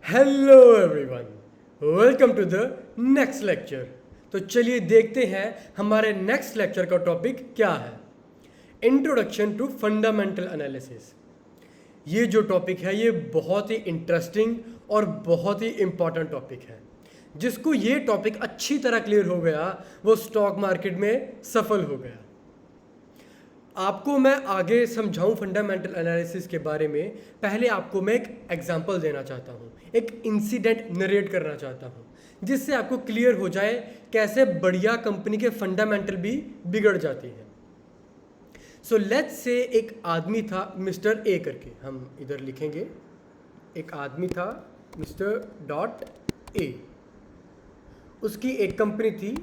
Hello everyone, welcome to the next lecture. तो चलिए देखते हैं हमारे नेक्स्ट लेक्चर का टॉपिक क्या है। Introduction to fundamental analysis. ये जो टॉपिक है ये बहुत ही इंटरेस्टिंग और बहुत ही इम्पॉर्टेंट टॉपिक है। जिसको ये टॉपिक अच्छी तरह क्लियर हो गया वो स्टॉक मार्केट में सफल हो गया। आपको मैं आगे समझाऊं फंडामेंटल एनालिसिस के बारे में, पहले आपको मैं एक एग्जांपल देना चाहता हूं, एक इंसिडेंट नरेट करना चाहता हूं जिससे आपको क्लियर हो जाए कैसे बढ़िया कंपनी के फंडामेंटल भी बिगड़ जाते हैं। सो लेट्स से एक आदमी था मिस्टर ए करके, हम इधर लिखेंगे एक आदमी था मिस्टर डॉट ए। उसकी एक कंपनी थी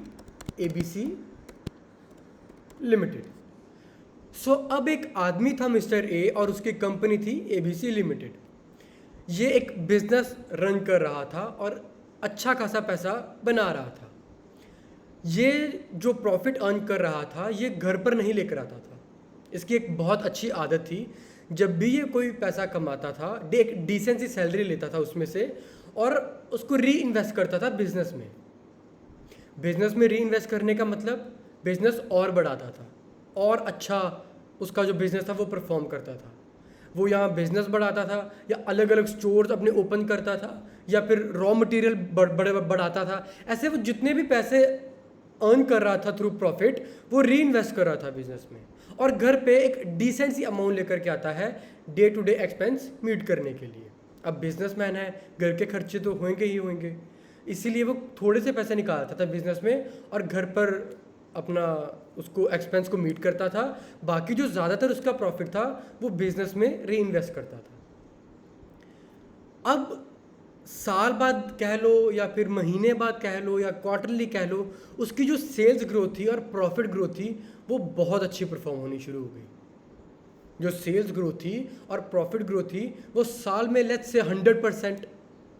एबीसी लिमिटेड। सो अब एक आदमी था मिस्टर ए और उसकी कंपनी थी एबीसी लिमिटेड। ये एक बिजनेस रन कर रहा था और अच्छा खासा पैसा बना रहा था। ये जो प्रॉफिट अर्न कर रहा था ये घर पर नहीं लेकर आता था। इसकी एक बहुत अच्छी आदत थी, जब भी ये कोई पैसा कमाता था एक डिसेंट सी सैलरी लेता था उसमें से और उसको री इन्वेस्ट करता था बिजनेस में। बिजनेस में री इन्वेस्ट करने का मतलब बिजनेस और बढ़ाता था और अच्छा उसका जो बिज़नेस था वो परफॉर्म करता था। वो यहाँ बिज़नेस बढ़ाता था या अलग अलग स्टोर्स अपने ओपन करता था या फिर रॉ मटेरियल बढ़ाता था। ऐसे वो जितने भी पैसे अर्न कर रहा था थ्रू प्रॉफिट वो री इन्वेस्ट कर रहा था बिजनेस में और घर पे एक डिसेंट सी अमाउंट लेकर के आता है day to day expense meet करने के लिए। अब बिजनेसमैन है, घर के खर्चे तो होंगे ही होंगे, इसीलिए वो थोड़े से पैसे निकालता था बिजनेस में और घर पर अपना उसको एक्सपेंस को मीट करता था। बाकी जो ज़्यादातर उसका प्रॉफिट था वो बिजनेस में री इन्वेस्ट करता था। अब साल बाद कह लो या फिर महीने बाद कह लो या क्वार्टरली कह लो, उसकी जो सेल्स ग्रोथ थी और प्रॉफिट ग्रोथ थी वो बहुत अच्छी परफॉर्म होनी शुरू हो गई। जो सेल्स ग्रोथ थी और प्रॉफिट ग्रोथ थी वो साल में लेट्स से 100%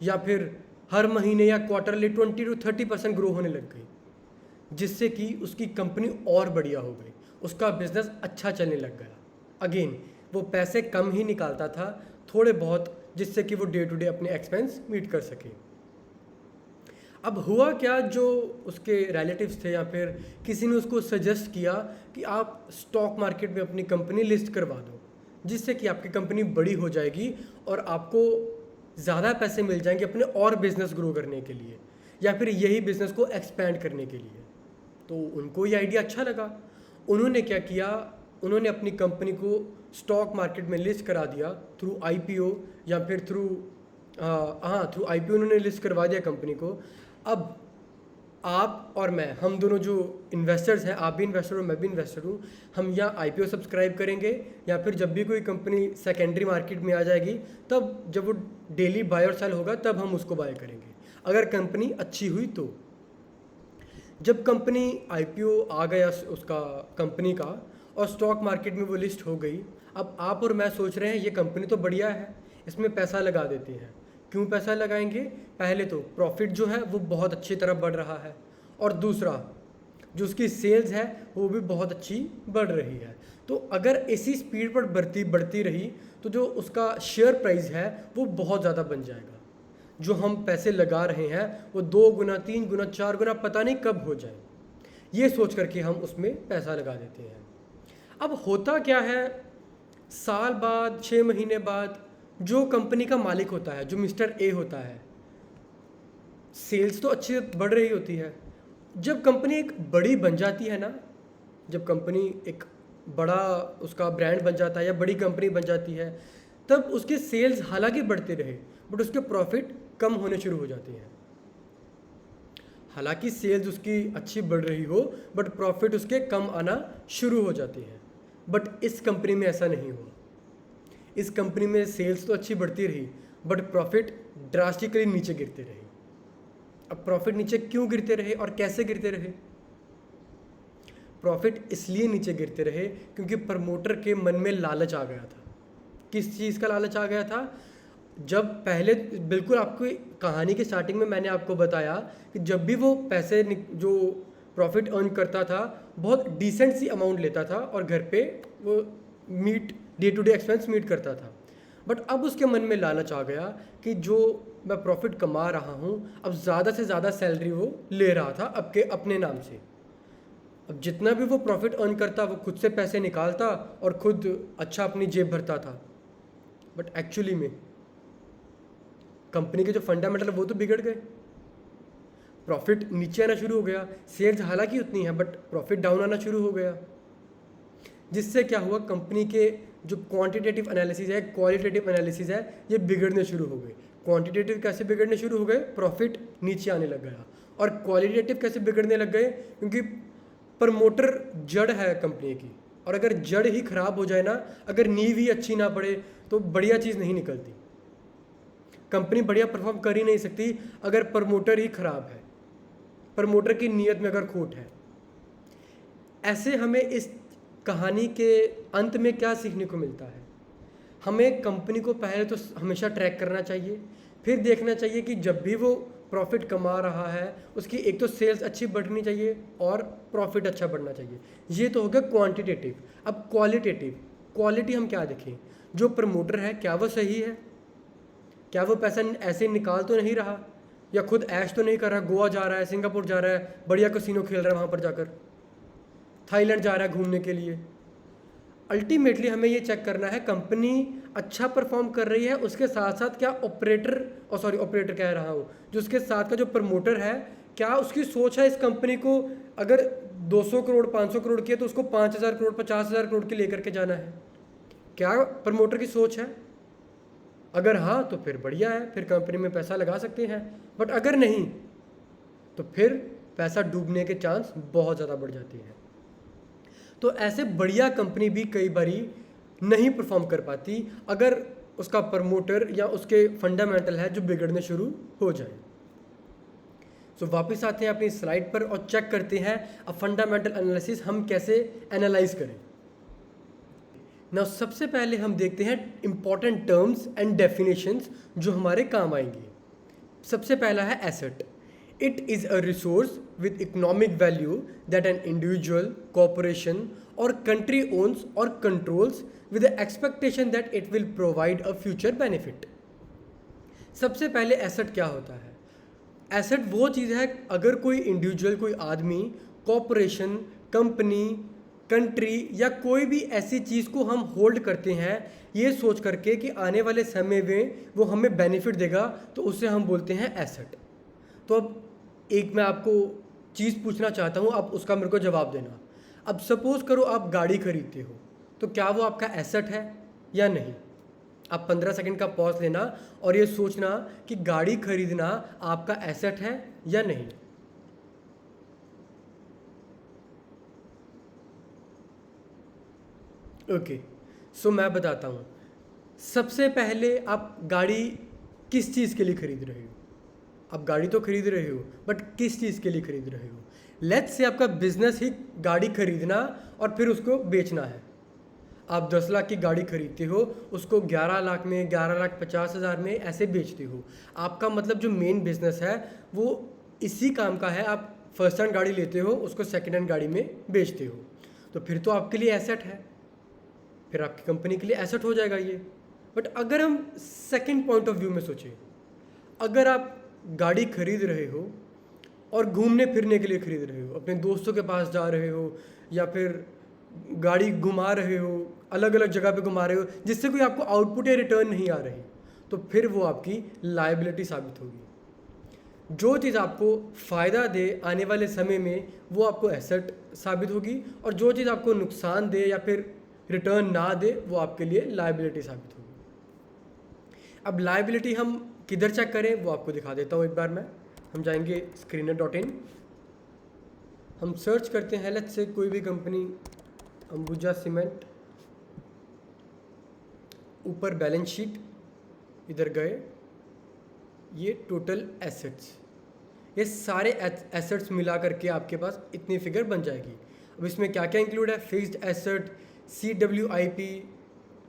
या फिर हर महीने या क्वार्टरली 20 to 30% ग्रो होने लग गई, जिससे कि उसकी कंपनी और बढ़िया हो गई, उसका बिजनेस अच्छा चलने लग गया। अगेन वो पैसे कम ही निकालता था, थोड़े बहुत, जिससे कि वो डे टू डे अपने एक्सपेंस मीट कर सके। अब हुआ क्या, जो उसके रिलेटिव्स थे या फिर किसी ने उसको सजेस्ट किया कि आप स्टॉक मार्केट में अपनी कंपनी लिस्ट करवा दो, जिससे कि आपकी कंपनी बड़ी हो जाएगी और आपको ज़्यादा पैसे मिल जाएंगे अपने और बिजनेस ग्रो करने के लिए या फिर यही बिजनेस को एक्सपैंड करने के लिए। तो उनको ये आइडिया अच्छा लगा। उन्होंने क्या किया, उन्होंने अपनी कंपनी को स्टॉक मार्केट में लिस्ट करा दिया थ्रू आईपीओ या फिर थ्रू आईपीओ उन्होंने लिस्ट करवा दिया कंपनी को। अब आप और मैं, हम दोनों जो इन्वेस्टर्स हैं, आप भी इन्वेस्टर हो मैं भी इन्वेस्टर हूँ, हम या आईपीओ सब्सक्राइब करेंगे या फिर जब भी कोई कंपनी सेकेंडरी मार्केट में आ जाएगी तब जब वो डेली बाय और सेल होगा तब हम उसको बाय करेंगे, अगर कंपनी अच्छी हुई तो। जब कंपनी आईपीओ आ गया उसका कंपनी का और स्टॉक मार्केट में वो लिस्ट हो गई, अब आप और मैं सोच रहे हैं ये कंपनी तो बढ़िया है, इसमें पैसा लगा देते हैं। क्यों पैसा लगाएंगे? पहले तो प्रॉफिट जो है वो बहुत अच्छी तरह बढ़ रहा है और दूसरा जो उसकी सेल्स है वो भी बहुत अच्छी बढ़ रही है। तो अगर इसी स्पीड पर बढ़ती रही तो जो उसका शेयर प्राइस है वो बहुत ज़्यादा बन जाएगा। जो हम पैसे लगा रहे हैं वो 2 गुना 3 गुना 4 गुना पता नहीं कब हो जाए, ये सोच करके हम उसमें पैसा लगा देते हैं। अब होता क्या है, साल बाद 6 महीने बाद जो कंपनी का मालिक होता है, जो मिस्टर ए होता है, सेल्स तो अच्छी बढ़ रही होती है। जब कंपनी एक बड़ी बन जाती है ना, जब कंपनी एक बड़ा उसका ब्रांड बन जाता है या बड़ी कंपनी बन जाती है, तब उसके सेल्स हालांकि बढ़ते रहे बट उसके प्रॉफिट कम होने शुरू हो जाते हैं। हालांकि सेल्स उसकी अच्छी बढ़ रही हो बट प्रॉफिट उसके कम आना शुरू हो जाते हैं। बट इस कंपनी में ऐसा नहीं हुआ। इस कंपनी में सेल्स तो अच्छी बढ़ती रही बट प्रॉफिट ड्रास्टिकली नीचे गिरते रहे। अब प्रॉफिट नीचे क्यों गिरते रहे और कैसे गिरते रहे? प्रॉफिट इसलिए नीचे गिरते रहे क्योंकि प्रमोटर के मन में लालच आ गया था। किस चीज़ का लालच आ गया था? जब पहले बिल्कुल आपको कहानी के स्टार्टिंग में मैंने आपको बताया कि जब भी वो पैसे जो प्रॉफिट अर्न करता था बहुत डिसेंट सी अमाउंट लेता था और घर पे वो day to day expense meet करता था। बट अब उसके मन में लालच आ गया कि जो मैं प्रॉफिट कमा रहा हूँ, अब ज़्यादा से ज़्यादा सैलरी वो ले रहा था अपने नाम से। अब जितना भी वो प्रॉफिट अर्न करता वो खुद से पैसे निकालता और खुद अच्छा अपनी जेब भरता था। बट एक्चुअली में कंपनी के जो फंडामेंटल वो तो बिगड़ गए, प्रॉफिट नीचे आना शुरू हो गया, सेल्स हालांकि उतनी है बट प्रॉफिट डाउन आना शुरू हो गया, जिससे क्या हुआ, कंपनी के जो क्वांटिटेटिव एनालिसिस है, क्वालिटेटिव एनालिसिस है, ये बिगड़ने शुरू हो गए। क्वांटिटेटिव कैसे बिगड़ने शुरू हो गए, प्रॉफिट नीचे आने लग गया। और क्वालिटेटिव कैसे बिगड़ने लग गए, क्योंकि प्रमोटर जड़ है कंपनी की, और अगर जड़ ही खराब हो जाए ना, अगर नींव ही अच्छी ना पड़े तो बढ़िया चीज़ नहीं निकलती। कंपनी बढ़िया परफॉर्म कर ही नहीं सकती अगर प्रमोटर ही खराब है, प्रमोटर की नीयत में अगर खोट है। ऐसे हमें इस कहानी के अंत में क्या सीखने को मिलता है, हमें कंपनी को पहले तो हमेशा ट्रैक करना चाहिए, फिर देखना चाहिए कि जब भी वो प्रॉफिट कमा रहा है उसकी एक तो सेल्स अच्छी बढ़नी चाहिए और प्रॉफिट अच्छा बढ़ना चाहिए। ये तो हो गया क्वांटिटेटिव। अब क्वालिटेटिव, क्वालिटी हम क्या देखें, जो प्रमोटर है क्या वो सही है, क्या वो पैसा ऐसे निकाल तो नहीं रहा, या खुद ऐश तो नहीं कर रहा, गोवा जा रहा है, सिंगापुर जा रहा है, बढ़िया कसिनो खेल रहा है वहाँ पर जाकर, थाईलैंड जा रहा है घूमने के लिए। अल्टीमेटली हमें ये चेक करना है कंपनी अच्छा परफॉर्म कर रही है, उसके साथ साथ क्या ऑपरेटर कह रहा हूँ, जो उसके साथ का जो प्रमोटर है, क्या उसकी सोच है इस कंपनी को अगर 200 करोड़ 500 करोड़ की है तो उसको 5000 करोड़ 50,000 करोड़ के लेकर के जाना है, क्या प्रमोटर की सोच है? अगर हाँ तो फिर बढ़िया है, फिर कंपनी में पैसा लगा सकते हैं। बट अगर नहीं तो फिर पैसा डूबने के चांस बहुत ज़्यादा बढ़ जाते हैं। तो ऐसे बढ़िया कंपनी भी कई बारी नहीं परफॉर्म कर पाती अगर उसका प्रमोटर या उसके फंडामेंटल है जो बिगड़ने शुरू हो जाए। सो वापस आते हैं अपनी स्लाइड पर और चेक करते हैं अब फंडामेंटल एनालिसिस हम कैसे एनालाइज करें। ना सबसे पहले हम देखते हैं इंपॉर्टेंट टर्म्स एंड डेफिनेशंस जो हमारे काम आएंगे। सबसे पहला है asset. It is a resource with economic value that an individual, corporation or country owns or controls with the expectation that it will provide a future benefit। सबसे पहले asset क्या होता है? एसेट वो चीज़ है अगर कोई इंडिविजुअल, कोई आदमी, कॉरपोरेशन, कंपनी, कंट्री या कोई भी ऐसी चीज़ को हम होल्ड करते हैं ये सोच करके कि आने वाले समय में वो हमें बेनिफिट देगा, तो उसे हम बोलते हैं एसेट। तो अब एक मैं आपको चीज़ पूछना चाहता हूँ, आप उसका मेरे को जवाब देना। अब सपोज़ करो आप गाड़ी खरीदते हो, तो क्या वो आपका एसेट है या नहीं? आप 15 सेकंड का पॉज लेना और ये सोचना कि गाड़ी खरीदना आपका एसेट है या नहीं। ओके, सो मैं बताता हूँ। सबसे पहले आप गाड़ी किस चीज़ के लिए खरीद रहे हो? आप गाड़ी तो खरीद रहे हो बट किस चीज़ के लिए खरीद रहे हो? लेट्स से आपका बिजनेस ही गाड़ी खरीदना और फिर उसको बेचना है। आप 10 लाख की गाड़ी खरीदते हो, उसको 11 लाख में, 11,50,000 में ऐसे बेचते हो। आपका मतलब जो मेन बिजनेस है वो इसी काम का है। आप फर्स्ट हैंड गाड़ी लेते हो, उसको सेकेंड हैंड गाड़ी में बेचते हो, तो फिर तो आपके लिए एसेट है, फिर आपकी कंपनी के लिए एसेट हो जाएगा ये। बट अगर हम सेकेंड पॉइंट ऑफ व्यू में सोचें, अगर आप गाड़ी खरीद रहे हो और घूमने फिरने के लिए खरीद रहे हो, अपने दोस्तों के पास जा रहे हो या फिर गाड़ी घुमा रहे हो, अलग अलग जगह पे घुमा रहे हो, जिससे कोई आपको आउटपुट या रिटर्न नहीं आ रही, तो फिर वो आपकी लायबिलिटी साबित होगी। जो चीज़ आपको फ़ायदा दे आने वाले समय में वो आपको एसेट साबित होगी, और जो चीज़ आपको नुकसान दे या फिर रिटर्न ना दे वो आपके लिए लायबिलिटी साबित होगी। अब लायबिलिटी हम किधर चेक करें वो आपको दिखा देता हूँ एक बार मैं। हम जाएंगे screener.in, हम सर्च करते हैं लेट्स से कोई भी कंपनी, अंबुजा सीमेंट, ऊपर बैलेंस शीट, इधर गए, ये टोटल एसेट्स, ये सारे एसेट्स मिला करके आपके पास इतनी फिगर बन जाएगी। अब इसमें क्या क्या इंक्लूड है? फिक्स्ड एसेट, CWIP,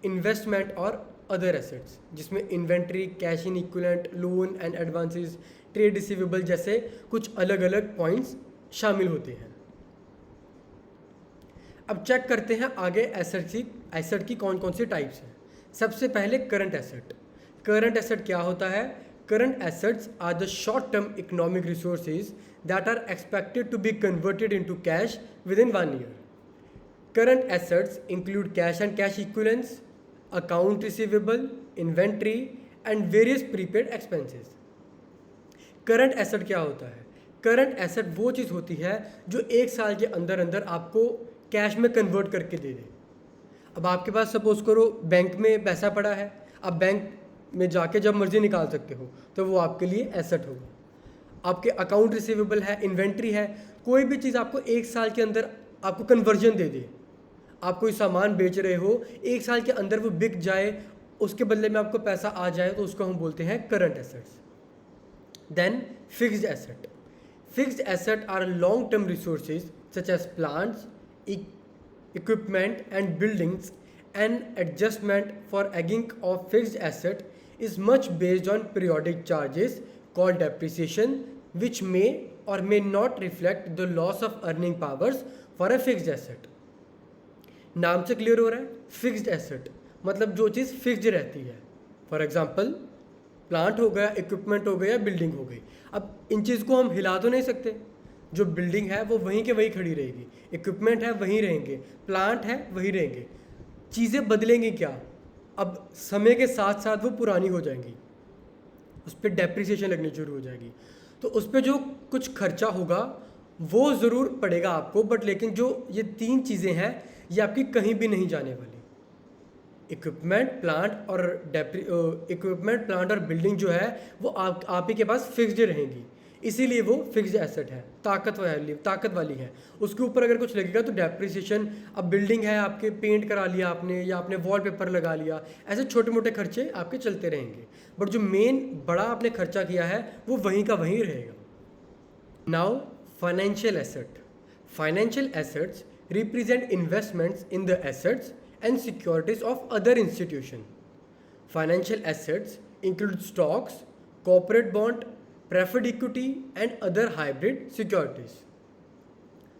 इन्वेस्टमेंट और अदर एसेट्स, जिसमें inventory, cash in equivalent, loan and advances, trade receivable जैसे कुछ अलग अलग पॉइंट्स शामिल होते हैं। अब चेक करते हैं आगे एसेट की कौन कौन सी टाइप्स हैं। सबसे पहले करंट एसेट। करंट एसेट क्या होता है? Current assets are the short term economic resources that are expected to be converted into cash within 1 year. Current assets include cash and cash equivalents, account receivable, inventory and various prepaid expenses. Current asset क्या होता है? Current asset वो चीज़ होती है जो 1 साल के अंदर अंदर आपको कैश में कन्वर्ट करके दे दे। अब आपके पास सपोज करो बैंक में पैसा पड़ा है, आप बैंक में जाके जब मर्जी निकाल सकते हो, तो वो आपके लिए एसेट होगा। आपके अकाउंट रिसीवेबल है, इन्वेंट्री है, कोई भी चीज़ आपको 1 साल के अंदर आपको कन्वर्जन दे दे। आप कोई सामान बेच रहे हो, 1 साल के अंदर वो बिक जाए, उसके बदले में आपको पैसा आ जाए, तो उसको हम बोलते हैं current assets. Then fixed asset. Fixed asset are long term resources such as plants, equipment and buildings. An adjustment for egging of fixed asset is much based on periodic charges called depreciation, which may or may not reflect the loss of earning powers for a fixed asset. नाम से clear हो रहा है? Fixed asset मतलब जो चीज़ fixed रहती है। For example plant हो गया, इक्विपमेंट हो गया, बिल्डिंग हो गई। अब इन चीज़ को हम हिला तो नहीं सकते। जो बिल्डिंग है वो वहीं के वहीं खड़ी रहेगी, इक्विपमेंट है वहीं रहेंगे, प्लांट है वहीं रहेंगे। चीज़ें बदलेंगी क्या? अब समय के साथ साथ वो पुरानी हो जाएंगी, उस पर डेप्रिसिएशन लगनी शुरू हो जाएगी, तो उस पर जो कुछ खर्चा होगा वो ज़रूर पड़ेगा आपको, बट लेकिन जो ये 3 चीज़ें हैं ये आपकी कहीं भी नहीं जाने वाली। इक्विपमेंट, प्लांट और बिल्डिंग जो है वो आप ही के पास फिक्स्ड रहेंगी, इसीलिए वो फिक्स्ड एसेट है, ताकत वाली है। उसके ऊपर अगर कुछ लगेगा तो डेप्रिसिएशन। अब बिल्डिंग है, आपके पेंट करा लिया आपने, या आपने वॉलपेपर लगा लिया, ऐसे छोटे मोटे खर्चे आपके चलते रहेंगे, बट जो मेन बड़ा आपने खर्चा किया है वो वहीं का वहीं रहेगा। Now financial asset. Financial assets represent investments in the assets and securities of other institution. Financial assets include stocks, corporate bond, preferred equity and other hybrid securities.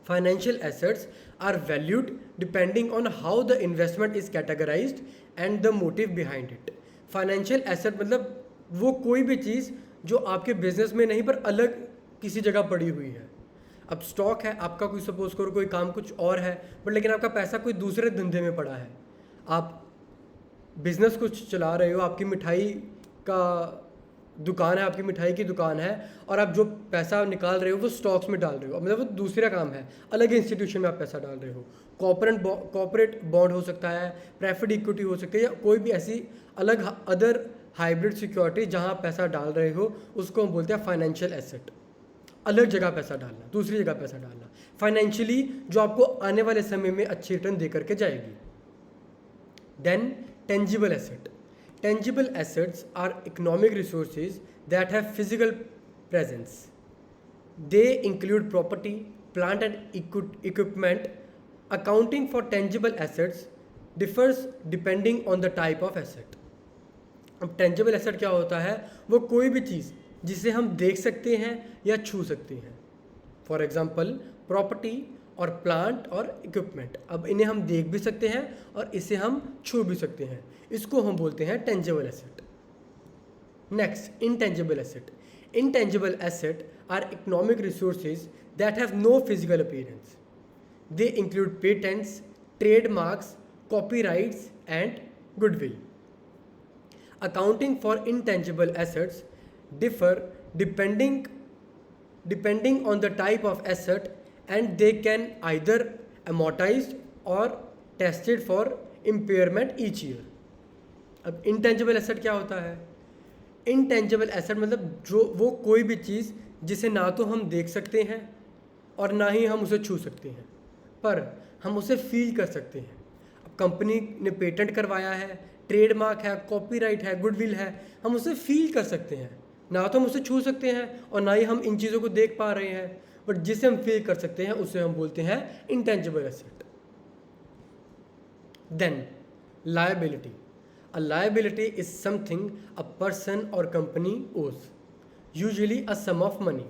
Financial assets are valued depending on how the investment is categorized and the motive behind it. Financial asset मतलब वो कोई भी चीज़ जो आपके business में नहीं पर अलग किसी जगह पड़ी हुई है। अब स्टॉक है आपका, कोई सपोज करो कोई काम कुछ और है, बट लेकिन आपका पैसा कोई दूसरे धंधे में पड़ा है। आप बिजनेस कुछ चला रहे हो, आपकी मिठाई का दुकान है, आपकी मिठाई की दुकान है, और आप जो पैसा निकाल रहे हो वो स्टॉक्स में डाल रहे हो, मतलब वो दूसरा काम है, अलग इंस्टीट्यूशन में आप पैसा डाल रहे हो। कॉर्पोरेट बॉन्ड हो सकता है, प्रेफर्ड इक्विटी हो सकती है, या कोई भी ऐसी अलग अदर हाइब्रिड सिक्योरिटी जहाँ आप पैसा डाल रहे हो, उसको हम बोलते हैं फाइनेंशियल एसेट। अलग जगह पैसा डालना, दूसरी जगह पैसा डालना, फाइनेंशियली जो आपको आने वाले समय में अच्छी रिटर्न दे करके जाएगी। Then tangible asset. Tangible assets are economic resources that have physical presence. They include property, plant and equipment. Accounting for tangible assets differs depending on the type of asset. अब टेंजिबल एसेट क्या होता है? वो कोई भी चीज़ जिसे हम देख सकते हैं या छू सकते हैं। फॉर एग्जाम्पल प्रॉपर्टी और प्लांट और इक्विपमेंट, अब इन्हें हम देख भी सकते हैं और इसे हम छू भी सकते हैं, इसको हम बोलते हैं tangible asset. Next, intangible asset. Intangible asset are economic resources that have no physical appearance. They include patents, trademarks, copyrights and goodwill. Accounting for intangible assets differ depending on the type of asset, and they can either amortized or tested for impairment each year. अब intangible asset क्या होता है? intangible asset मतलब जो वो कोई भी चीज़ जिसे ना तो हम देख सकते हैं और ना ही हम उसे छू सकते हैं, पर हम उसे फील कर सकते हैं। अब कंपनी ने पेटेंट करवाया है, ट्रेडमार्क है, कॉपीराइट है, गुडविल है, हम उसे फील कर सकते हैं, ना तो हम उसे छू सकते हैं और ना ही हम इन चीज़ों को देख पा रहे हैं, बट जिसे हम फील कर सकते हैं उसे हम बोलते हैं intangible asset. Then liability. A liability is something a person or company owes, usually a sum of money.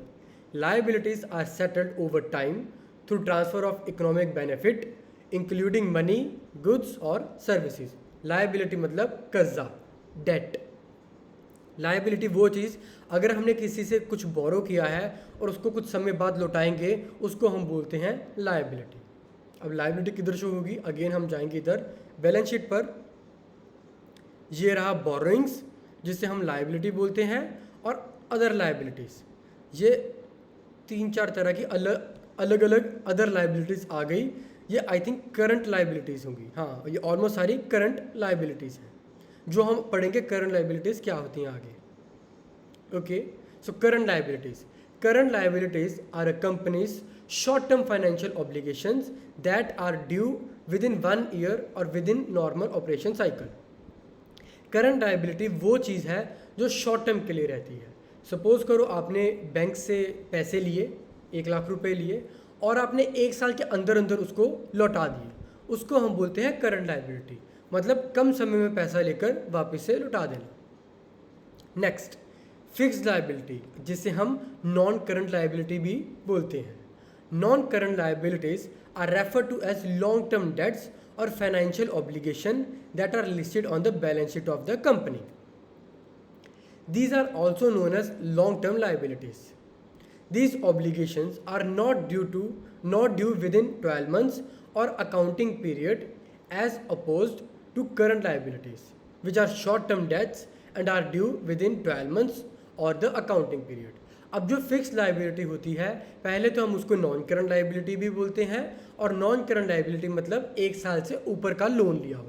Liabilities are settled over time through transfer of economic benefit including money, goods or services. Liability मतलब कर्जा, date. Liability वो चीज़, अगर हमने किसी से कुछ बोरो किया है और उसको कुछ समय बाद लौटाएंगे, उसको हम बोलते हैं लायबिलिटी। अब लायबिलिटी किधर शो होगी, अगेन हम जाएंगे इधर बैलेंस शीट पर। ये रहा बोरोइंग्स जिसे हम लायबिलिटी बोलते हैं, और अदर लायबिलिटीज़, ये 3-4 तरह की अलग अलग अदर लायबिलिटीज़ आ गई। ये आई थिंक करंट लायबिलिटीज़ होंगी, हाँ ये ऑलमोस्ट सारी करंट लायबिलिटीज़ हैं, जो हम पढ़ेंगे करंट लायबिलिटीज़ क्या होती हैं आगे। Okay, so current liabilities are a company's short term financial obligations that are due within 1 year और within normal operation cycle. Current liability वो चीज़ है जो शॉर्ट टर्म के लिए रहती है। सपोज करो आपने बैंक से पैसे लिए, 1 लाख रुपए लिए, और आपने 1 साल के अंदर अंदर उसको लौटा दिए, उसको हम बोलते हैं करंट लायबिलिटी, मतलब कम समय में पैसा लेकर वापस से लौटा देना। नेक्स्ट, फिक्स्ड लायबिलिटी, जिसे हम नॉन करंट लायबिलिटी भी बोलते हैं। Non current liabilities are refer to as long term debts or financial obligation that are listed on the balance sheet of the company. These are also known as long-term liabilities. These obligations are not due within 12 months or accounting period as opposed to current liabilities, which are short-term debts and are due within 12 months or the accounting period. अब जो fix liability होती है, पहले तो हम उसको non current liability भी बोलते हैं, और नॉन करंट लायबिलिटी मतलब 1 साल से ऊपर का लोन लिया हो।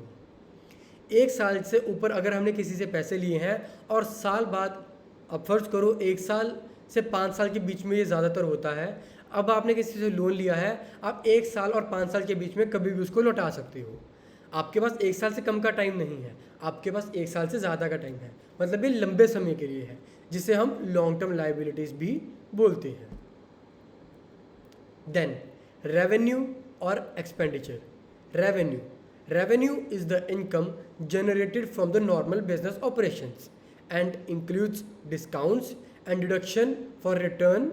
1 साल से ऊपर अगर हमने किसी से पैसे लिए हैं और साल बाद, अब फर्ज करो 1 साल से 5 साल के बीच में ये ज़्यादातर होता है, अब आपने किसी से लोन लिया है, आप 1 साल और 5 साल के बीच में कभी भी उसको लौटा सकते हो। आपके पास 1 साल से कम का टाइम नहीं है, आपके पास 1 साल से ज़्यादा का टाइम है, मतलब ये लंबे समय के लिए है, जिसे हम लॉन्ग टर्म लायबिलिटीज़ भी बोलते हैं। देन रेवेन्यू और expenditure. Revenue is the income generated from the normal business operations and includes discounts and deduction for return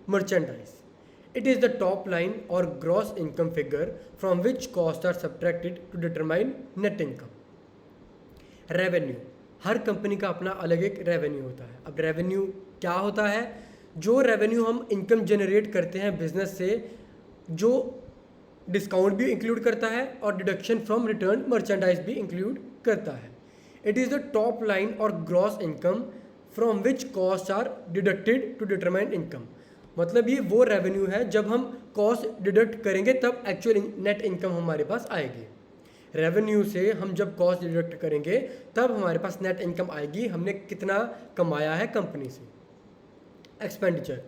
merchandise. It is the top line or gross income figure from which costs are subtracted to determine net income. Revenue, her company का अपना अलग एक revenue होता है। अब revenue क्या होता है? जो रेवेन्यू हम इनकम जनरेट करते हैं बिजनेस से, जो डिस्काउंट भी इंक्लूड करता है और डिडक्शन फ्रॉम रिटर्न मर्चेंडाइज भी इंक्लूड करता है। It is the top line और gross income from which cost are deducted to determine income. मतलब ये वो रेवेन्यू है जब हम कॉस्ट डिडक्ट करेंगे तब एक्चुअल नेट इनकम हमारे पास आएगी। रेवेन्यू से हम जब कॉस्ट डिडक्ट करेंगे तब हमारे पास नेट इनकम आएगी, हमने कितना कमाया है कंपनी से। Expenditure,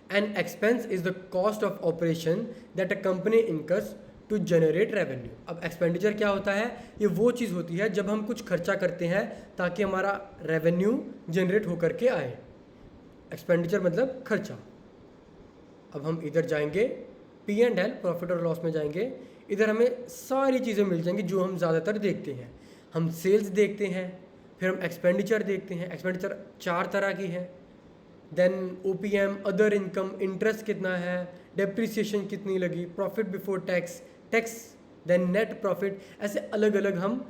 an expense is the cost of operation that a company incurs to generate revenue. अब एक्सपेंडिचर क्या होता है? ये वो चीज़ होती है जब हम कुछ खर्चा करते हैं ताकि हमारा रेवेन्यू जनरेट होकर के आए। एक्सपेंडिचर मतलब खर्चा। अब हम इधर जाएंगे P&L, प्रॉफिट और लॉस में जाएंगे। इधर हमें सारी चीज़ें मिल जाएंगी जो हम ज़्यादातर देखते हैं। हम सेल्स देखते हैं, फिर हम एक्सपेंडिचर देखते हैं। एक्सपेंडिचर 4 तरह की है। Then OPM, other income, interest कितना है, डेप्रिसिएशन कितनी लगी, profit before tax, tax, then net profit. ऐसे अलग अलग हम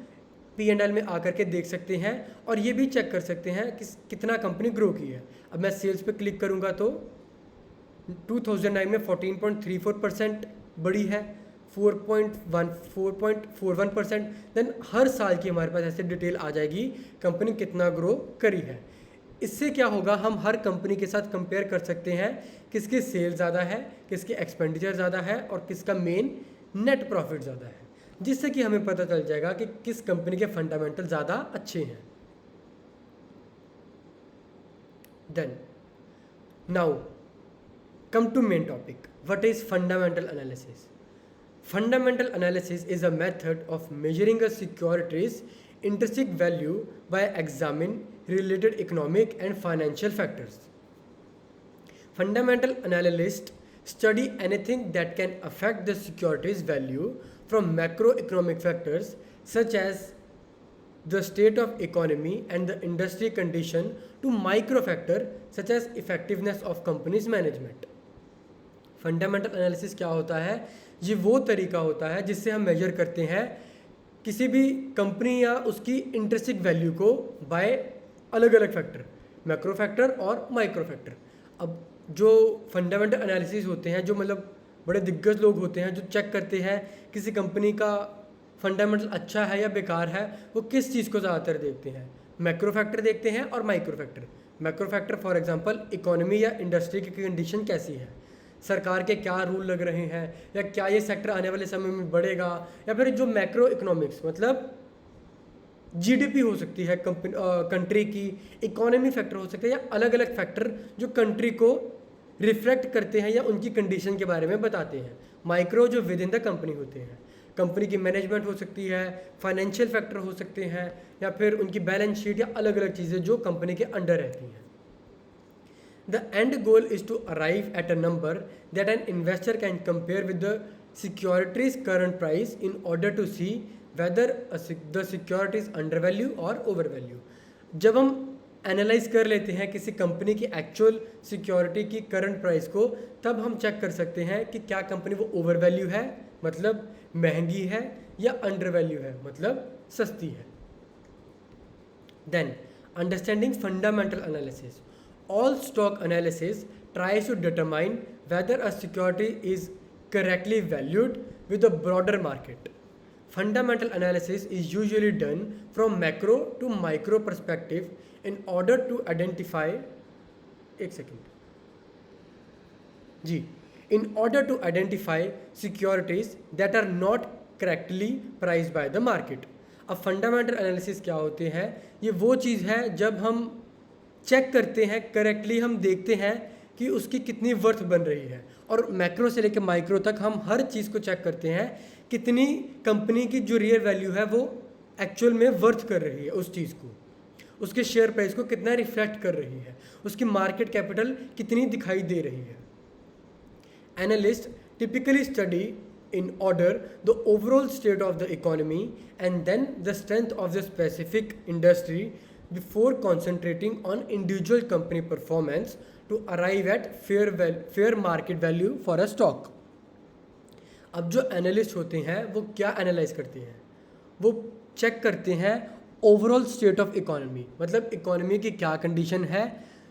P&L में आकर के देख सकते हैं और ये भी चेक कर सकते हैं कि कितना कंपनी ग्रो की है। अब मैं सेल्स पे क्लिक करूँगा तो 2009 में 14.34% बढ़ी है, 4.41%। देन हर साल की हमारे पास ऐसे डिटेल आ जाएगी कंपनी कितना ग्रो करी है। इससे क्या होगा, हम हर कंपनी के साथ कंपेयर कर सकते हैं किसकी सेल ज़्यादा है, किसके एक्सपेंडिचर ज़्यादा है और किसका मेन नेट प्रॉफिट ज़्यादा है, जिससे कि हमें पता चल जाएगा कि किस कंपनी के फंडामेंटल ज़्यादा अच्छे हैं। Then now come to main topic. What is fundamental analysis? Fundamental analysis is a method of measuring a security's intrinsic value by examining related economic and financial factors. Fundamental analysts study anything that can affect the security's value, from macroeconomic factors such as the state of economy and the industry condition to micro factor such as effectiveness of company's management. Fundamental analysis क्या होता है? ये वो तरीका होता है जिससे हम मेजर करते हैं किसी भी कंपनी या उसकी इंट्रिंसिक वैल्यू को बाय अलग अलग फैक्टर, मैक्रो फैक्टर और माइक्रो फैक्टर। अब जो फंडामेंटल एनालिसिस होते हैं, जो मतलब बड़े दिग्गज लोग होते हैं जो चेक करते हैं किसी कंपनी का फंडामेंटल अच्छा है या बेकार है, वो किस चीज़ को ज़्यादातर देखते हैं, मैक्रो फैक्टर देखते हैं और micro factor. Macro factor for example economy या इंडस्ट्री की कंडीशन कैसी है, सरकार के क्या रूल लग रहे हैं, या क्या ये सेक्टर आने वाले समय में बढ़ेगा, या फिर जो मैक्रो इकोनॉमिक्स मतलब जीडीपी हो सकती है कंट्री की, इकोनॉमी फैक्टर हो सकते हैं, या अलग अलग फैक्टर जो कंट्री को रिफ्लेक्ट करते हैं या उनकी कंडीशन के बारे में बताते हैं। माइक्रो जो विद इन द कंपनी होते हैं, कंपनी की मैनेजमेंट हो सकती है, फाइनेंशियल फैक्टर हो सकते हैं, या फिर उनकी बैलेंस शीट या अलग अलग चीज़ें जो कंपनी के अंडर रहती हैं। The end goal is to arrive at a number that an investor can compare with the security's current price in order to see whether the security is undervalue or overvalue। जब हम analyse कर लेते हैं किसी company की actual security की current price को, तब हम चेक कर सकते हैं कि क्या कंपनी वो ओवर वैल्यू है मतलब महंगी है, या अंडर वैल्यू है मतलब सस्ती है। Then understanding fundamental analysis. All stock analysis tries to determine whether a security is correctly valued with the broader market. Fundamental analysis is usually done from macro to micro perspective in order to identify in order to identify securities that are not correctly priced by the market। अब fundamental analysis क्या होते हैं, ये वो चीज़ है जब हम चेक करते हैं, करेक्टली हम देखते हैं कि उसकी कितनी वर्थ बन रही है, और मैक्रो से लेकर माइक्रो तक हम हर चीज़ को चेक करते हैं कितनी कंपनी की जो रियल वैल्यू है वो एक्चुअल में वर्थ कर रही है उस चीज़ को, उसके शेयर प्राइस को कितना रिफ्लेक्ट कर रही है, उसकी मार्केट कैपिटल कितनी दिखाई दे रही है। Analyst typically study in order the overall state of the economy and then the strength of the specific industry before concentrating on individual company performance to arrive at fair market value for a stock। अब जो analyst होते हैं वो क्या analyse करते हैं, वो check करते हैं ओवरऑल स्टेट ऑफ इकोनॉमी, मतलब इकोनॉमी की क्या कंडीशन है,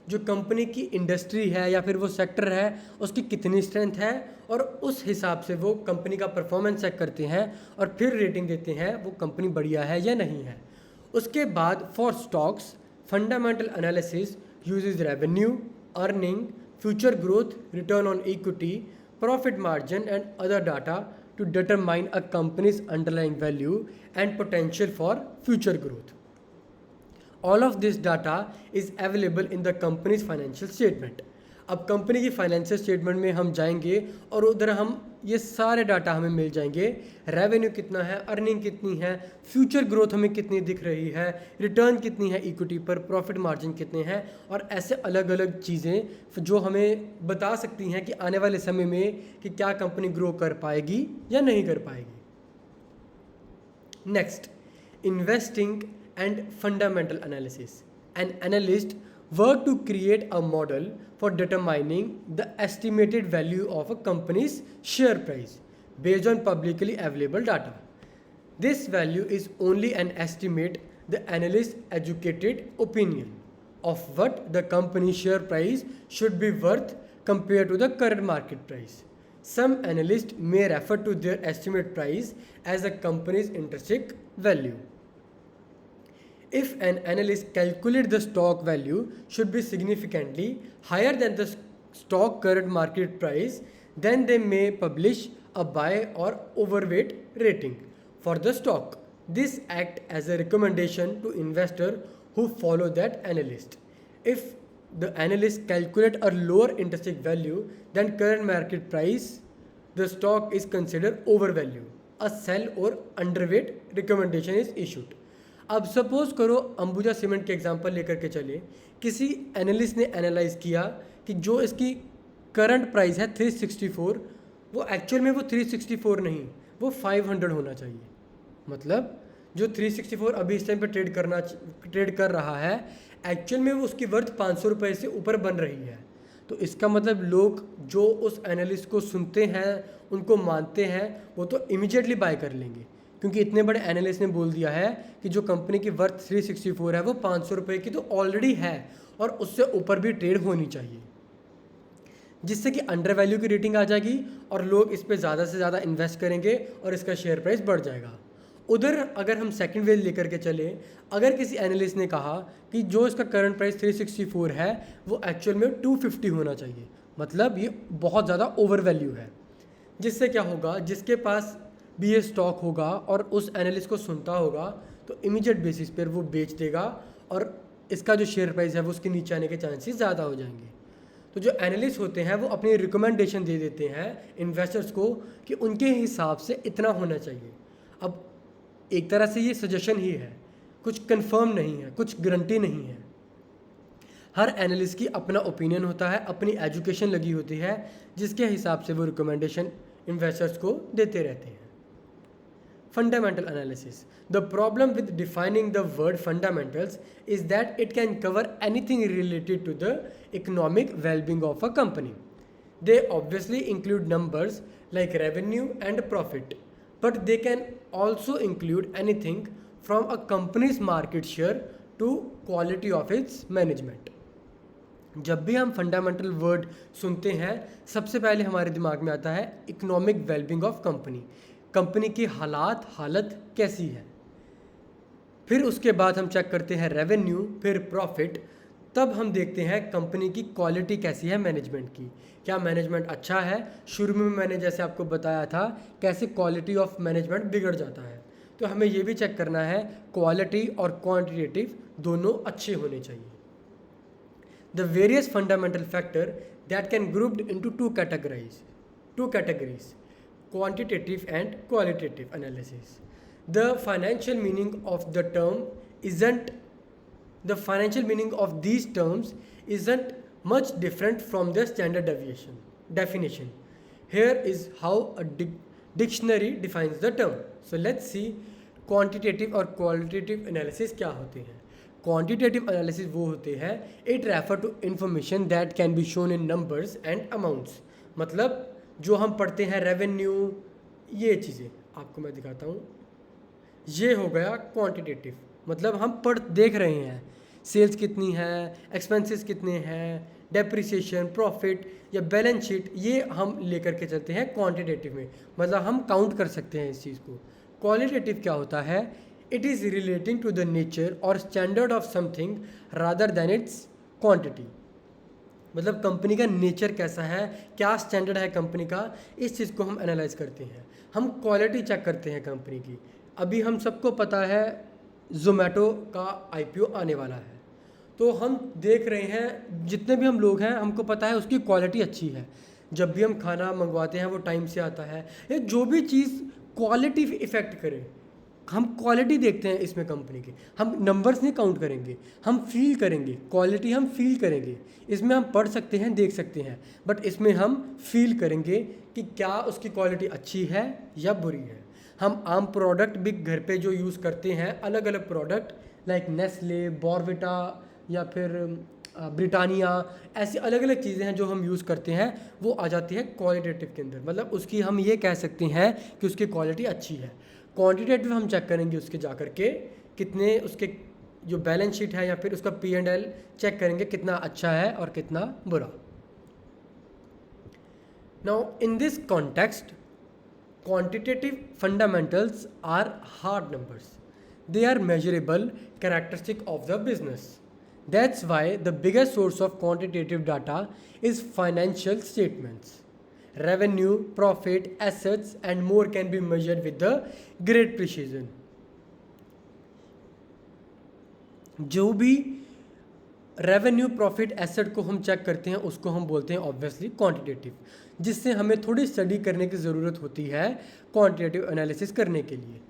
जो कंपनी की इंडस्ट्री है या फिर वो सेक्टर है उसकी कितनी स्ट्रेंथ है, और उस हिसाब से वो कंपनी का परफॉर्मेंस चेक करते हैं और फिर रेटिंग देते हैं वो कंपनी बढ़िया है या नहीं है। उसके बाद for stocks fundamental analysis uses revenue, earning, future growth, return on equity, profit margin and other data to determine a company's underlying value and potential for future growth. All of this data is available in the company's financial statement। अब company की financial statement में हम जाएंगे और उधर हम ये सारे डाटा हमें मिल जाएंगे, रेवेन्यू कितना है, अर्निंग कितनी है, फ्यूचर ग्रोथ हमें कितनी दिख रही है, रिटर्न कितनी है इक्विटी पर, प्रॉफिट मार्जिन कितने हैं, और ऐसे अलग अलग चीज़ें जो हमें बता सकती हैं कि आने वाले समय में कि क्या कंपनी ग्रो कर पाएगी या नहीं कर पाएगी। Next, investing and fundamental analysis। An analyst work to create a model for determining the estimated value of a company's share price based on publicly available data। This value is only an estimate, the analyst's educated opinion of what the company's share price should be worth compared to the current market price। Some analysts may refer to their estimate price as a company's intrinsic value। If an analyst calculates the stock value should be significantly higher than the stock current market price, then they may publish a buy or overweight rating for the stock। This acts as a recommendation to investors who follow that analyst। If the analyst calculates a lower intrinsic value than current market price, the stock is considered overvalued। A sell or underweight recommendation is issued। अब suppose करो Ambuja cement के example लेकर के चले, किसी analyst ने analyse किया कि जो इसकी करंट प्राइस है 364, वो एक्चुअल में वो 364 नहीं, वो 500 होना चाहिए। मतलब जो 364 अभी इस टाइम पे ट्रेड कर रहा है, एक्चुअल में वो उसकी वर्थ 500 रुपये से ऊपर बन रही है। तो इसका मतलब लोग जो उस एनालिस्ट को सुनते हैं, उनको मानते हैं, वो तो इमीडिएटली बाय कर लेंगे, क्योंकि इतने बड़े एनालिस्ट ने बोल दिया है कि जो कंपनी की वर्थ 364 है वो 500 रुपये की तो ऑलरेडी है और उससे ऊपर भी ट्रेड होनी चाहिए, जिससे कि अंडर वैल्यू की रेटिंग आ जाएगी और लोग इस पर ज़्यादा से ज़्यादा इन्वेस्ट करेंगे और इसका शेयर प्राइस बढ़ जाएगा। उधर अगर हम सेकंड वे लेकर के चले, अगर किसी एनालिस्ट ने कहा कि जो इसका करंट प्राइस 364 है वो एक्चुअल में 250 होना चाहिए, मतलब ये बहुत ज़्यादा ओवर वैल्यू है, जिससे क्या होगा, जिसके पास भी ये स्टॉक होगा और उस एनालिस्ट को सुनता होगा तो इमीडिएट बेसिस पर वो बेच देगा और इसका जो शेयर प्राइस है वो उसके नीचे आने के चांसेस ज़्यादा हो जाएंगे। तो जो एनालिस्ट होते हैं वो अपनी रिकमेंडेशन दे देते हैं इन्वेस्टर्स को कि उनके हिसाब से इतना होना चाहिए। अब एक तरह से ये सजेशन ही है, कुछ कंफर्म नहीं है, कुछ गारंटी नहीं है। हर एनालिस्ट की अपना ओपिनियन होता है, अपनी एजुकेशन लगी होती है, जिसके हिसाब से वो रिकमेंडेशन इन्वेस्टर्स को देते रहते हैं। Fundamental analysis. The problem with defining the word fundamentals is that it can cover anything related to the economic wellbeing of a company. They obviously include numbers like revenue and profit, but they can also include anything from a company's market share to quality of its management। जब भी हम fundamental word सुनते हैं सबसे पहले हमारे दिमाग में आता है economic wellbeing of company, company की हालत कैसी है। फिर उसके बाद हम चेक करते हैं रेवेन्यू, फिर प्रॉफिट, तब हम देखते हैं कंपनी की क्वालिटी कैसी है मैनेजमेंट की, क्या मैनेजमेंट अच्छा है। शुरू में मैंने जैसे आपको बताया था कैसे क्वालिटी ऑफ मैनेजमेंट बिगड़ जाता है, तो हमें ये भी चेक करना है क्वालिटी और क्वांटिटेटिव दोनों अच्छे होने चाहिए। The various fundamental factor that can grouped into two categories quantitative and qualitative analysis. The financial meaning of the term isn't the financial meaning of these terms isn't much different from the standard definition. Here is how a dictionary defines the term. So let's see quantitative और qualitative analysis क्या होते हैं। Quantitative analysis वो होते हैं, it refer to information that can be shown in numbers and amounts। मतलब जो हम पढ़ते हैं रेवेन्यू, ये चीज़ें आपको मैं दिखाता हूँ। ये हो गया क्वांटिटेटिव, मतलब हम देख रहे हैं सेल्स कितनी है, एक्सपेंसेस कितने हैं, डेप्रिसिएशन, प्रॉफिट या बैलेंस शीट, ये हम लेकर के चलते हैं क्वांटिटेटिव में, मतलब हम काउंट कर सकते हैं इस चीज़ को। क्वालिटेटिव क्या होता है, it is relating to the nature और standard of something rather than its quantity. मतलब कंपनी का नेचर कैसा है, क्या स्टैंडर्ड है कंपनी का, इस चीज़ को हम एनालाइज करते हैं। हम क्वालिटी चेक करते हैं कंपनी की। अभी हम सबको पता है ज़ोमैटो का IPO आने वाला है, तो हम देख रहे हैं जितने भी हम लोग हैं हमको पता है उसकी क्वालिटी अच्छी है। जब भी हम खाना मंगवाते हैं वो टाइम से आता है, या जो भी चीज़ क्वालिटी इफ़ेक्ट करे, हम क्वालिटी देखते हैं इसमें कंपनी के। हम नंबर्स नहीं काउंट करेंगे, हम फील करेंगे, क्वालिटी हम फील करेंगे। इसमें हम पढ़ सकते हैं, देख सकते हैं, बट इसमें हम फील करेंगे कि क्या उसकी क्वालिटी अच्छी है या बुरी है। हम आम प्रोडक्ट भी घर पे जो यूज़ करते हैं, अलग अलग प्रोडक्ट लाइक नेस्ले, बॉर्विटा या फिर ब्रिटानिया, ऐसी अलग अलग चीज़ें हैं जो हम यूज़ करते हैं, वो आ जाती है क्वालिटेटिव के अंदर। मतलब उसकी हम ये कह सकते हैं कि उसकी क्वालिटी अच्छी है। क्वांटिटेटिव हम चेक करेंगे उसके जा कर के कितने उसके जो बैलेंस शीट है या फिर उसका P&L चेक करेंगे कितना अच्छा है और कितना बुरा। Now in this context quantitative fundamentals are hard numbers. They are measurable characteristic of the business. That's why the biggest source of quantitative data is financial statements. Revenue, profit, assets and more can be measured with the great precision. जो भी revenue, profit, asset को हम check करते हैं उसको हम बोलते हैं ऑब्वियसली क्वांटिटेटिव, जिससे हमें थोड़ी स्टडी करने की ज़रूरत होती है क्वांटिटेटिव एनालिसिस करने के लिए।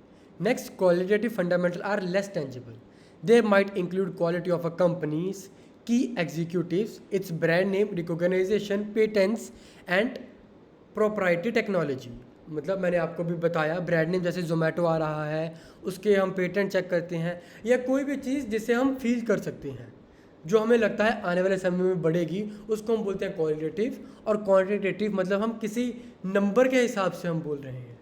Next, qualitative fundamental are less tangible. They might include quality of a company's, key executives, its brand name, recognization, patents and proprietary technology. मतलब मैंने आपको भी बताया ब्रांड नेम, जैसे जोमेटो आ रहा है उसके हम पेटेंट चेक करते हैं, या कोई भी चीज़ जिसे हम फील कर सकते हैं जो हमें लगता है आने वाले समय में बढ़ेगी, उसको हम बोलते हैं क्वालिटेटिव। और क्वांटिटेटिव मतलब हम किसी नंबर के हिसाब से हम बोल रहे हैं।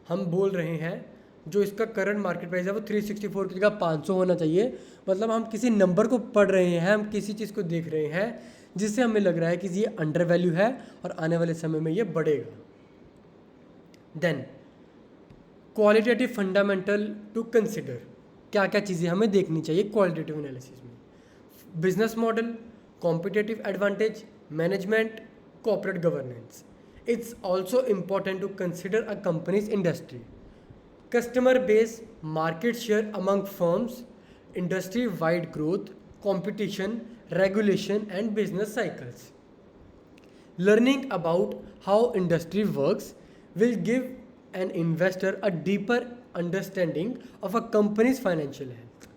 हम बोल रहे हैं जो इसका करंट मार्केट प्राइस है वो 364 की जगह 500 होना चाहिए, मतलब हम किसी नंबर को पढ़ रहे हैं, हम किसी चीज़ को देख रहे हैं जिससे हमें लग रहा है कि ये अंडर वैल्यू है और आने वाले समय में ये बढ़ेगा। Then qualitative fundamental to consider, क्या क्या चीज़ें हमें देखनी चाहिए क्वालिटेटिव एनालिसिस में। Business model, competitive advantage, management, corporate governance. It's also important to consider a company's industry, customer base, market share among firms, industry wide growth, competition, regulation and business cycles. Learning about how industry works will give an investor a deeper understanding of a company's financial health.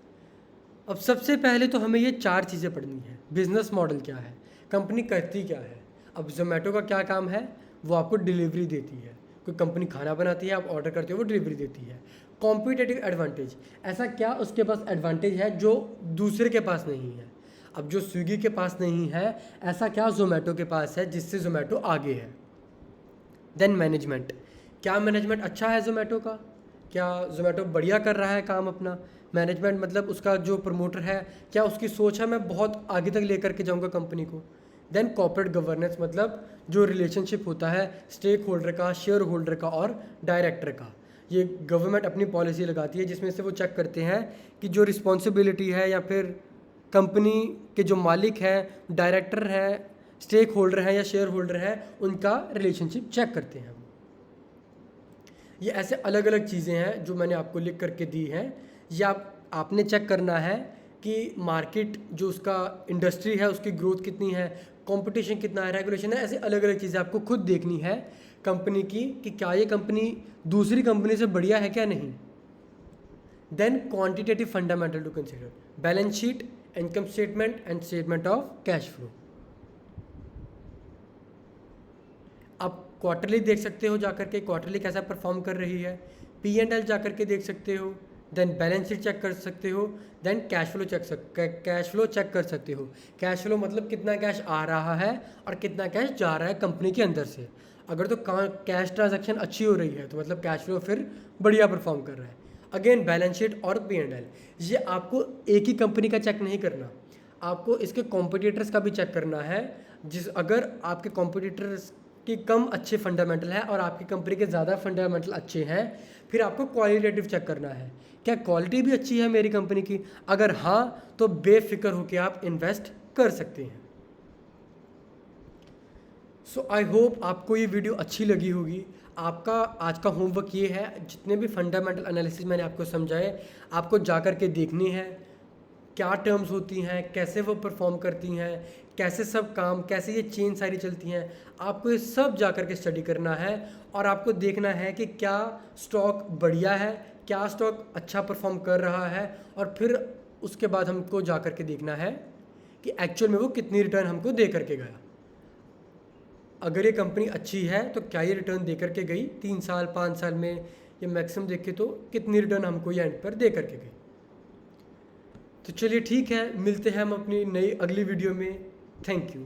अब सबसे पहले तो हमें ये 4 चीज़ें पढ़नी है। Business model क्या है, कंपनी करती क्या है। अब जोमेटो का क्या काम है, वो आपको डिलीवरी देती है। कोई कंपनी खाना बनाती है, आप ऑर्डर करते हो, वो डिलीवरी देती है। कॉम्पिटिटिव एडवांटेज, ऐसा क्या उसके पास एडवांटेज है जो दूसरे के पास नहीं है। अब जो स्विगी के पास नहीं है, ऐसा क्या जोमेटो के पास है जिससे जोमेटो आगे है। देन मैनेजमेंट, क्या मैनेजमेंट अच्छा है जोमेटो का, क्या जोमेटो बढ़िया कर रहा है काम अपना। मैनेजमेंट मतलब उसका जो प्रमोटर है, क्या उसकी सोच है मैं बहुत आगे तक लेकर के जाऊंगा कंपनी को। देन कॉर्पोरेट गवर्नेंस, मतलब जो रिलेशनशिप होता है स्टेक होल्डर का, शेयर होल्डर का और डायरेक्टर का। ये गवर्नमेंट अपनी पॉलिसी लगाती है जिसमें से वो चेक करते हैं कि जो रिस्पॉन्सिबिलिटी है या फिर कंपनी के जो मालिक हैं, डायरेक्टर हैं, स्टेक होल्डर हैं या शेयर होल्डर हैं, उनका रिलेशनशिप चेक करते हैं। ये ऐसे अलग अलग चीज़ें हैं जो मैंने आपको लिख करके दी हैं। ये आपने चेक करना है कि मार्केट जो उसका इंडस्ट्री है उसकी ग्रोथ कितनी है, कंपटीशन कितना है, रेगुलेशन है। ऐसे अलग अलग चीज़ें आपको खुद देखनी है कंपनी की कि क्या ये कंपनी दूसरी कंपनी से बढ़िया है क्या नहीं। Then quantitative fundamental to consider, balance sheet, income statement and statement of cash flow. आप क्वार्टरली देख सकते हो जाकर के, क्वार्टरली कैसा परफॉर्म कर रही है। P&L जाकर के देख सकते हो। देन बैलेंस शीट चेक कर सकते हो। देन कैश फ्लो चेक कर सकते हो। कैश फ्लो मतलब कितना कैश आ रहा है और कितना कैश जा रहा है कंपनी के अंदर से। अगर तो कैश ट्रांजैक्शन अच्छी हो रही है तो मतलब कैश फ्लो फिर बढ़िया परफॉर्म कर रहा है। अगेन बैलेंस शीट और P&L, ये आपको एक ही कंपनी का चेक नहीं करना, आपको इसके कॉम्पिटिटर्स का भी चेक करना है। अगर आपके कॉम्पिटिटर्स कि कम अच्छे फंडामेंटल है और आपकी कंपनी के ज़्यादा फंडामेंटल अच्छे हैं, फिर आपको क्वालिटेटिव चेक करना है, क्या क्वालिटी भी अच्छी है मेरी कंपनी की। अगर हाँ तो बेफिक्र होकर आप इन्वेस्ट कर सकते हैं। सो आई होप आपको ये वीडियो अच्छी लगी होगी। आपका आज का होमवर्क ये है, जितने भी फंडामेंटल एनालिसिस मैंने आपको समझाए आपको जा कर के देखने हैं, क्या टर्म्स होती हैं, कैसे वो परफॉर्म करती हैं, कैसे सब काम, कैसे ये चेन सारी चलती हैं। आपको ये सब जा कर के स्टडी करना है और आपको देखना है कि क्या स्टॉक बढ़िया है, क्या स्टॉक अच्छा परफॉर्म कर रहा है, और फिर उसके बाद हमको जा कर के देखना है कि एक्चुअल में वो कितनी रिटर्न हमको दे करके गया। अगर ये कंपनी अच्छी है तो क्या ये रिटर्न दे करके गई 3 साल 5 साल में, या मैक्सिमम देखे तो कितनी रिटर्न हमको ये एंड पर दे करके गई। तो चलिए ठीक है, मिलते हैं हम अपनी नई अगली वीडियो में। Thank you.